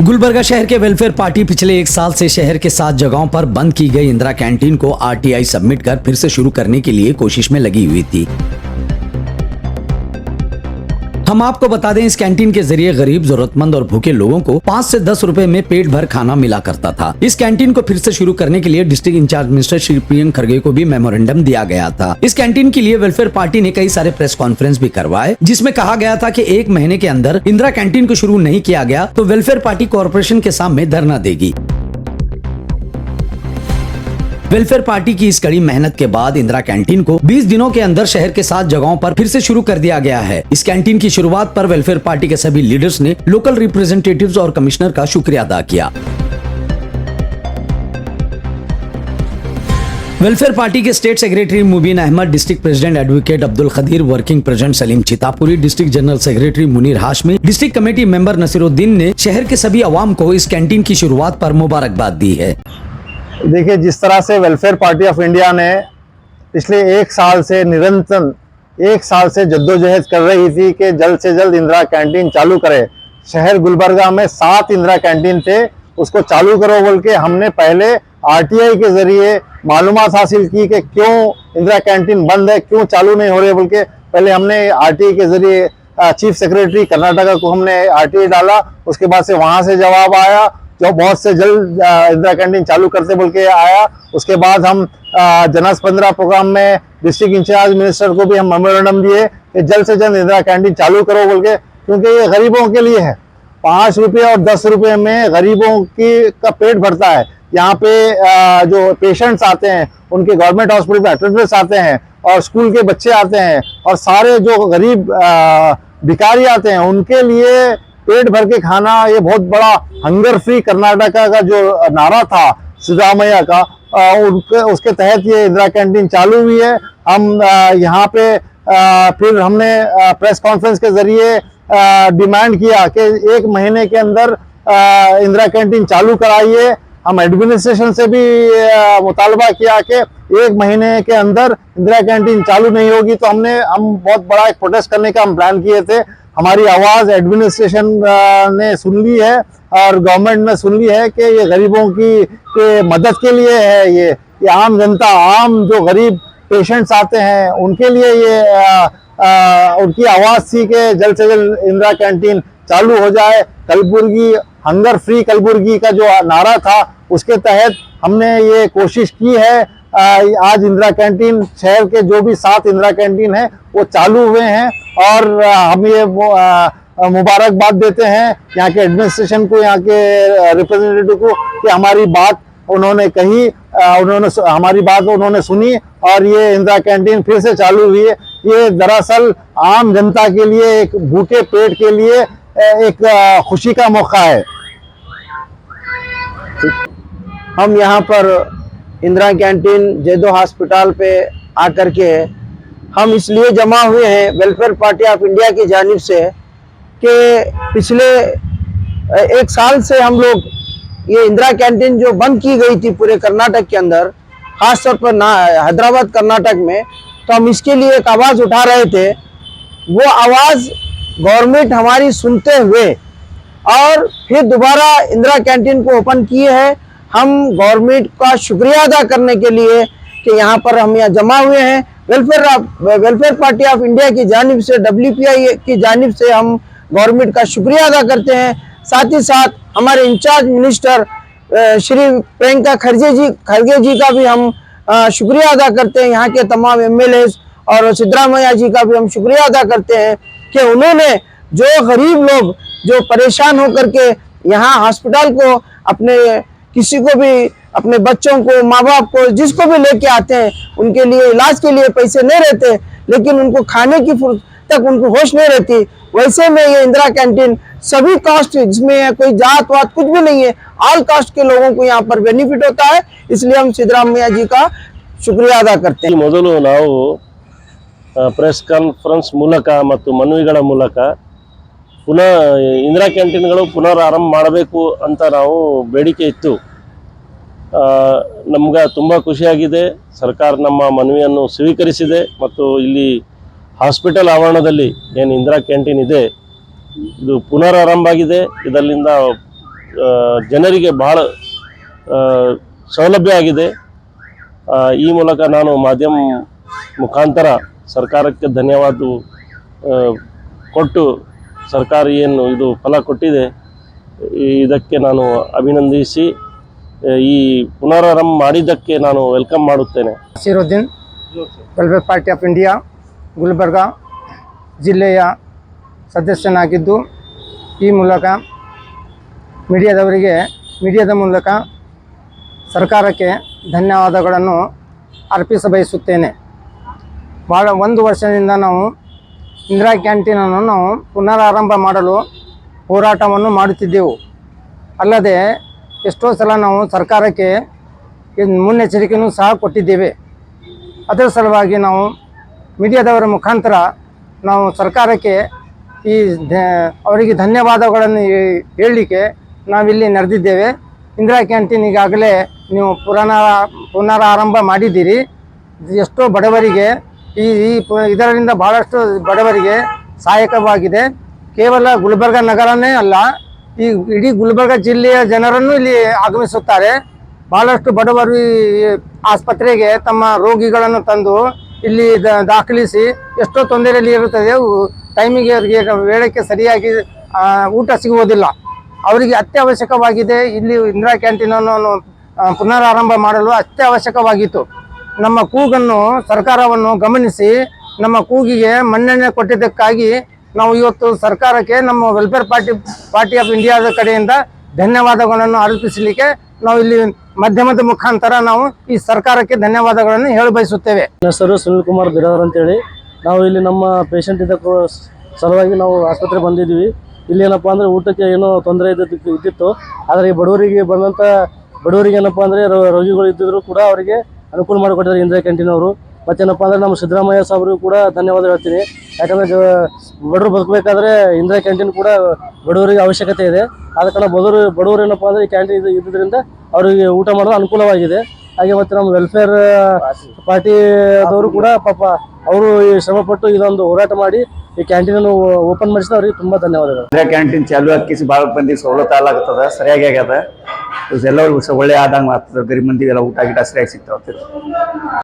गुलबर्गा शहर के welfare party पिछले एक साल से शहर के 7 जगहों पर बंद की गई इंदिरा कैंटीन को आरटीआई सबमिट कर फिर से शुरू करने के लिए कोशिश में लगी हुई थी। हम आपको बता दें, इस कैंटीन के जरिए गरीब, जरूरतमंद और भूखे लोगों को 5 से 10 रुपए में पेट भर खाना मिला करता था। इस कैंटीन को फिर से शुरू करने के लिए district in charge minister Shri Priyank Kharge को भी मेमोरेंडम दिया गया था। इस कैंटीन के लिए वेलफेयर पार्टी ने कई सारे प्रेस कॉन्फ्रेंस भी करवाए, जिसमें कहा गया था कि 1 महीने के अंदर इंदिरा कैंटीन को शुरू नहीं किया गया तो वेलफेयर पार्टी कॉर्पोरेशन के सामने धरना देगी। वेलफेयर पार्टी की इस कड़ी मेहनत के बाद इंदिरा कैंटीन को 20 दिनों के अंदर शहर के 7 जगहों पर फिर से शुरू कर दिया गया है। इस कैंटीन की शुरुआत पर वेलफेयर पार्टी के सभी लीडर्स ने लोकल रिप्रेजेंटेटिव्स और कमिश्नर का शुक्रिया अदा किया। वेलफेयर पार्टी के state secretary Mubeen Ahmed, district president advocate Abdul Khadeer, working president Saleem Chitapuri, district general secretary Muneer Hashmi, district committee member Naseeruddin ने शहर के सभी अवाम को इस कैंटीन की शुरुआत पर मुबारकबाद दी है। देखिए, जिस तरह से वेलफेयर पार्टी ऑफ इंडिया ने पिछले 1 साल से निरंतर 1 साल से जद्दोजहद कर रही थी कि जल्द से जल्द इंदिरा कैंटीन चालू करे। शहर गुलबर्गा में 7 इंदिरा कैंटीन थे, उसको चालू करो बोल के हमने पहले आरटीआई के जरिए मालूमात हासिल की कि क्यों इंदिरा कैंटीन बंद है, क्यों चालू नहीं हो रही बोल के। पहले हमने आरटीआई के जरिए चीफ सेक्रेटरी कर्नाटका को हमने आरटीआई डाला, उसके बाद से वहाँ से जवाब आया जो बहुत से जल्द इंदिरा कैंटीन चालू करते बोल के आया। उसके बाद हम जनस्पंदना प्रोग्राम में डिस्ट्रिक्ट इंचार्ज मिनिस्टर को भी हम मेमोरेंडम दिए कि जल्द से जल्द इंदिरा कैंटीन चालू करो बोल के, क्योंकि ये गरीबों के लिए है। 5 रुपये और 10 रुपये में गरीबों का पेट भरता है। यहाँ पे जो पेशेंट्स आते हैं उनके गवर्नमेंट हॉस्पिटल में अटेंडेंट्स आते हैं और स्कूल के बच्चे आते हैं और सारे जो गरीब भिखारी आते हैं उनके लिए पेट भर के खाना, ये बहुत बड़ा हंगर फ्री कर्नाटका का जो नारा था सिद्धामैया का, उसके तहत ये इंदिरा कैंटीन चालू हुई है। हम यहाँ पे फिर हमने प्रेस कॉन्फ्रेंस के जरिए डिमांड किया कि 1 महीने के अंदर इंदिरा कैंटीन चालू कराइए। हम एडमिनिस्ट्रेशन से भी मुतालबा किया कि 1 महीने के अंदर इंदिरा कैंटीन चालू नहीं होगी तो हम बहुत बड़ा एक प्रोटेस्ट करने का हम प्लान किए थे। हमारी आवाज़ एडमिनिस्ट्रेशन ने सुन ली है और गवर्नमेंट ने सुन ली है कि ये गरीबों की मदद के लिए है। ये आम जनता, आम जो गरीब पेशेंट्स आते हैं उनके लिए ये उनकी आवाज़ थी कि जल्द से जल्द इंदिरा कैंटीन चालू हो जाए। कलबुर्गी हंगर फ्री कलबुर्गी का जो नारा था उसके तहत हमने ये कोशिश की है। आज इंदिरा कैंटीन शहर के जो भी 7 इंदिरा कैंटीन है वो चालू हुए हैं और हम ये मुबारकबाद देते हैं यहाँ के एडमिनिस्ट्रेशन को, यहाँ के रिप्रेजेंटेटिव को कि हमारी बात उन्होंने कही, हमारी बात उन्होंने सुनी और ये इंदिरा कैंटीन फिर से चालू हुई है। ये दरअसल आम जनता के लिए, एक भूखे पेट के लिए एक खुशी का मौका है। हम यहाँ पर इंदिरा कैंटीन जयदो हॉस्पिटल पे आकर के हम इसलिए जमा हुए हैं वेलफेयर पार्टी ऑफ इंडिया की जानिब से कि पिछले 1 साल से हम लोग ये इंदिरा कैंटीन जो बंद की गई थी पूरे कर्नाटक के अंदर, खासतौर पर हैदराबाद कर्नाटक में, तो हम इसके लिए एक आवाज़ उठा रहे थे। वो आवाज़ गवर्नमेंट हमारी सुनते हुए और फिर दोबारा इंदिरा कैंटीन को ओपन किए हैं। हम गवर्नमेंट का शुक्रिया अदा करने के लिए कि यहाँ पर हम यहाँ जमा हुए हैं। वेलफेयर पार्टी ऑफ इंडिया की जानिब से, WPI की जानिब से हम गवर्नमेंट का शुक्रिया अदा करते हैं। साथ ही साथ हमारे इंचार्ज मिनिस्टर श्री प्रियंका खरगे जी का भी हम शुक्रिया अदा करते हैं। यहाँ के तमाम MLAs और सिद्धरामैया जी का भी हम शुक्रिया अदा करते हैं कि उन्होंने जो गरीब लोग जो परेशान होकर के यहाँ हॉस्पिटल को अपने किसी को भी, अपने बच्चों को, माँ बाप को, जिसको भी लेके आते हैं, उनके लिए इलाज के लिए पैसे नहीं रहते, लेकिन उनको खाने की तक उनको होश नहीं रहती। वैसे में ये इंदिरा कैंटीन सभी कास्ट, जिसमें कोई जात वात कुछ भी नहीं है, ऑल कास्ट के लोगों को यहाँ पर बेनिफिट होता है। इसलिए हम सिद्धरामैया जी का शुक्रिया अदा करते हैं। ಮೊದಲು ನಾವು ಪ್ರೆಸ್ ಕಾನ್ಫರೆನ್ಸ್ ಮೂಲಕ ಮತ್ತು ಮನವಿಗಳ ಮೂಲಕ ಪುನಃ ಇಂದಿರಾ ಕ್ಯಾಂಟೀನ್ಗಳು ಪುನರಾರಂಭ ಮಾಡಬೇಕು ಅಂತ ನಾವು ಬೇಡಿಕೆ ಇತ್ತು। ನಮಗೆ ತುಂಬ ಖುಷಿಯಾಗಿದೆ, ಸರ್ಕಾರ ನಮ್ಮ ಮನವಿಯನ್ನು ಸ್ವೀಕರಿಸಿದೆ ಮತ್ತು ಇಲ್ಲಿ ಹಾಸ್ಪಿಟಲ್ ಆವರಣದಲ್ಲಿ ಏನು ಇಂದಿರಾ ಕ್ಯಾಂಟೀನ್ ಇದೆ ಇದು ಪುನರಾರಂಭ ಆಗಿದೆ। ಇದರಿಂದ ಜನರಿಗೆ ಭಾಳ ಸೌಲಭ್ಯ ಆಗಿದೆ. ಈ ಮೂಲಕ ನಾನು ಮಾಧ್ಯಮ ಮುಖಾಂತರ ಸರ್ಕಾರಕ್ಕೆ ಧನ್ಯವಾದ ಕೊಟ್ಟು ಸರ್ಕಾರ ಏನು ಇದು ಫಲ ಕೊಟ್ಟಿದೆ ಇದಕ್ಕೆ ನಾನು ಅಭಿನಂದಿಸಿ ಈ ಪುನರಾರಂಭ ಮಾಡಿದ್ದಕ್ಕೆ ನಾನು ವೆಲ್ಕಮ್ ಮಾಡುತ್ತೇನೆ. Naseeruddin, welfare party of India Gulbarga ಜಿಲ್ಲೆಯ ಸದಸ್ಯನಾಗಿದ್ದು, ಈ ಮೂಲಕ ಮೀಡಿಯಾದ ಮೂಲಕ ಸರ್ಕಾರಕ್ಕೆ ಧನ್ಯವಾದಗಳನ್ನು ಅರ್ಪಿಸಬಯಸುತ್ತೇನೆ. ಭಾಳ ಒಂದು ವರ್ಷದಿಂದ ನಾವು ಇಂದಿರಾ ಕ್ಯಾಂಟೀನನ್ನು ನಾವು ಪುನರಾರಂಭ ಮಾಡಲು ಹೋರಾಟವನ್ನು ಮಾಡುತ್ತಿದ್ದೆವು. ಅಲ್ಲದೆ ಎಷ್ಟೋ ಸಲ ನಾವು ಸರ್ಕಾರಕ್ಕೆ ಮುನ್ನೆಚ್ಚರಿಕೆಯೂ ಸಹ ಕೊಟ್ಟಿದ್ದೇವೆ. ಅದರ ಸಲುವಾಗಿ ನಾವು ಮೀಡಿಯಾದವರ ಮುಖಾಂತರ ನಾವು ಸರ್ಕಾರಕ್ಕೆ ಅವರಿಗೆ ಧನ್ಯವಾದಗಳನ್ನು ಹೇಳಲಿಕ್ಕೆ ನಾವಿಲ್ಲಿ ನೆರೆದಿದ್ದೇವೆ. ಇಂದಿರಾ ಕ್ಯಾಂಟೀನ್ ಈಗಾಗಲೇ ನೀವು ಪುನರಾರಂಭ ಮಾಡಿದ್ದೀರಿ. ಎಷ್ಟೋ ಬಡವರಿಗೆ ಇದರಿಂದ ಭಾಳಷ್ಟು ಬಡವರಿಗೆ ಸಹಾಯಕವಾಗಿದೆ. ಕೇವಲ ಗುಲ್ಬರ್ಗ ನಗರನೇ ಅಲ್ಲ, ಈ ಇಡೀ ಗುಲ್ಬರ್ಗ ಜಿಲ್ಲೆಯ ಜನರನ್ನು ಇಲ್ಲಿ ಆಗಮಿಸುತ್ತಾರೆ. ಭಾಳಷ್ಟು ಬಡವರು ಈ ಆಸ್ಪತ್ರೆಗೆ ತಮ್ಮ ರೋಗಿಗಳನ್ನು ತಂದು ಇಲ್ಲಿ ದಾಖಲಿಸಿ ಎಷ್ಟೋ ತೊಂದರೆಯಲ್ಲಿ ಇರುತ್ತದೆ. ಟೈಮಿಗೆ ಅವರಿಗೆ ವೇಳಕ್ಕೆ ಸರಿಯಾಗಿ ಊಟ ಸಿಗುವುದಿಲ್ಲ. ಅವರಿಗೆ ಅತ್ಯವಶ್ಯಕವಾಗಿದೆ. ಇಲ್ಲಿ ಇಂದಿರಾ ಕ್ಯಾಂಟೀನನ್ನು ಪುನರಾರಂಭ ಮಾಡಲು ಅತ್ಯವಶ್ಯಕವಾಗಿತ್ತು. ನಮ್ಮ ಕೂಗನ್ನು ಸರ್ಕಾರವನ್ನು ಗಮನಿಸಿ ನಮ್ಮ ಕೂಗಿಗೆ ಮನ್ನಣೆ ಕೊಟ್ಟಿದ್ದಕ್ಕಾಗಿ ನಾವು ಇವತ್ತು ಸರ್ಕಾರಕ್ಕೆ ನಮ್ಮ ವೆಲ್ಫೇರ್ ಪಾರ್ಟಿ ಆಫ್ ಇಂಡಿಯಾದ ಕಡೆಯಿಂದ ಧನ್ಯವಾದಗಳನ್ನು ಅರ್ಪಿಸಲಿಕ್ಕೆ ನಾವು ಇಲ್ಲಿ ಮಾಧ್ಯಮದ ಮುಖಾಂತರ ನಾವು ಈ ಸರ್ಕಾರಕ್ಕೆ ಧನ್ಯವಾದಗಳನ್ನು ಹೇಳ ಬಯಸುತ್ತೇವೆ. ನನ್ನ ಹೆಸರು ಸುನಿಲ್ ಕುಮಾರ್ ಬಿರಾದರ್ ಅಂತೇಳಿ. ನಾವು ಇಲ್ಲಿ ನಮ್ಮ ಪೇಷಂಟ್ ಸಲುವಾಗಿ ನಾವು ಆಸ್ಪತ್ರೆ ಬಂದಿದ್ವಿ. ಇಲ್ಲಿ ಏನಪ್ಪ ಅಂದರೆ ಊಟಕ್ಕೆ ಏನೋ ತೊಂದರೆ ಇದ್ದಿತ್ತು. ಆದರೆ ಈ ಬಡವರಿಗೆ ಏನಪ್ಪ ಅಂದರೆ ರೋಗಿಗಳು ಇದ್ದಿದ್ರು ಕೂಡ ಅವರಿಗೆ ಅನುಕೂಲ ಮಾಡಿಕೊಟ್ಟಿದ್ದಾರೆ ಇಂದಿರಾ ಕ್ಯಾಂಟೀನ್ ಅವರು. ಮತ್ತೇನಪ್ಪ ಅಂದರೆ ನಮ್ಮ ಸಿದ್ದರಾಮಯ್ಯ ಸಾಹೇಬರಿಗೂ ಕೂಡ ಧನ್ಯವಾದ ಹೇಳ್ತೀನಿ. ಯಾಕಂದರೆ ಬಡವರು ಬದುಕಬೇಕಾದ್ರೆ ಇಂದಿರಾ ಕ್ಯಾಂಟೀನ್ ಕೂಡ ಬಡವರಿಗೆ ಅವಶ್ಯಕತೆ ಇದೆ. ಆದ ಕಾರಣ ಬಡವರು ಏನಪ್ಪ ಅಂದರೆ ಈ ಕ್ಯಾಂಟೀನ್ ಇದ್ದಿದ್ದರಿಂದ ಅವರಿಗೆ ಊಟ ಮಾಡೋದು ಅನುಕೂಲವಾಗಿದೆ. ಹಾಗೆ ಮತ್ತು ನಮ್ಮ ವೆಲ್ಫೇರ್ ಪಾರ್ಟಿದವರು ಕೂಡ ಪಾಪ ಅವರು ಶ್ರಮಪಟ್ಟು ಇದೊಂದು ಹೋರಾಟ ಮಾಡಿ ಈ ಕ್ಯಾಂಟೀನನ್ನು ಓಪನ್ ಮಾಡಿಸಿದ ಅವರಿಗೆ ತುಂಬ ಧನ್ಯವಾದಗಳು. ಇಂದಿರಾ ಕ್ಯಾಂಟೀನ್ ಚಾಲು ಹಾಕಿಸಿ ಭಾಳ ಮಂದಿಗೆ ಸವಲತ್ತು ಆಗ್ತದ, ಸರಿಯಾಗಿ ಆಗ್ಯದ. ಎಲ್ಲರಿಗೂ ಒಳ್ಳೆ ಆದಂಗೆ ಆಗ್ತದೆ. ಗರೀಬ್ ಮಂದಿಗೆಲ್ಲ ಊಟ ಗಿಟ ಸರಿಯಾಗಿ ಸಿಗ್ತಾವ.